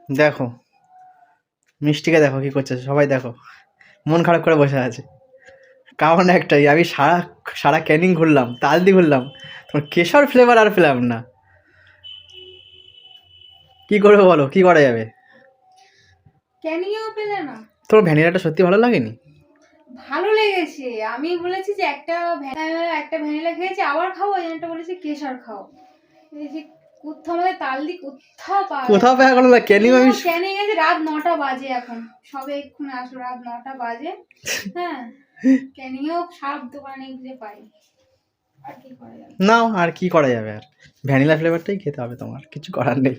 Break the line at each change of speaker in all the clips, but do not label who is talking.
দেখো মিষ্টিকে দেখো কি করছে, সবাই দেখো মন খারাপ করে বসে আছে। কারণ একটাই, আমি সারা সারা ক্যানিং ঘুরলাম, তালদি ঘুরলাম, তোমার কেশর ফ্লেভার আর পেলাম না। কি করবে বলো, কি করা যাবে?
ক্যানিংও পেলে না?
তোমার ভ্যানিলাটা সত্যি ভালো লাগেনি?
ভালো লেগেছে। আমি বলেছি যে একটা ভ্যানিলা খেয়েছি, আবার খাবো, এই জন্য বলেছি কেশর খাও। এই যে কোথাও আমাদের তালদি কোথাও পাওয়া
কোথাও পাওয়া গেল না, ক্যানিং আমি
ক্যানিং গেছে রাত 9টা বাজে, এখন সবে এক্ষুনি আসলো, রাত 9টা বাজে। হ্যাঁ, ক্যানিংও সব দোকানে খুঁজে পাই, আর কি করা যাবে?
নাও, আর কি করা যাবে, আর ভ্যানিলা ফ্লেভারটাই খেতে হবে, তোমার কিছু করার নেই।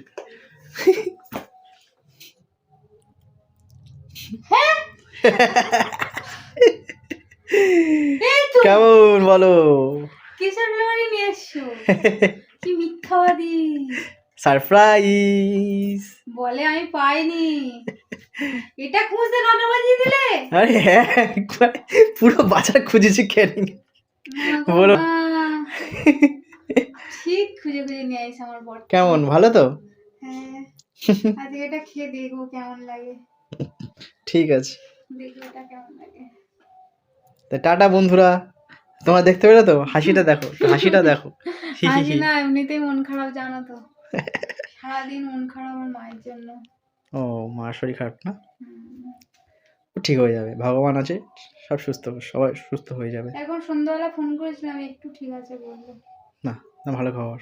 কেমন বলো?
কেশর ফ্লেভারই নিয়ে এসছো? কি মিথ্যাবাদী!
সারপ্রাইজ!
বলে আমি পাইনি। এটা খুঁজতে 9টা বাজিয়ে দিলে?
আরে হ্যাঁ, একবার পুরো বাজার খুঁজেছি ক্যানিং। বলো
ঠিক খুঁজে খুঁজে নিয়ে আইস আমার বর।
কেমন, ভালো তো?
হ্যাঁ, আজকে এটা খেয়ে দেখবো কেমন লাগে।
ঠিক আছে,
দেখবো এটা কেমন লাগে।
তা টাটা বন্ধুরা। তোমরা দেখতে পেলে তো, হাসিটা দেখো, হাসিটা দেখো।
আজ না এমনিতেই মন খারাপ, জানো তো, সারাদিন মন খারাপ আমার মায়ের জন্য।
ও, মার শরীর খারাপ না? ঠিক হয়ে যাবে, ভগবান আছে, সব সুস্থ, সবাই সুস্থ হয়ে যাবে।
এখন সন্ধ্যাবেলা ফোন করেছিলাম, একটু ঠিক আছে বললো।
না, না, ভালো খবর।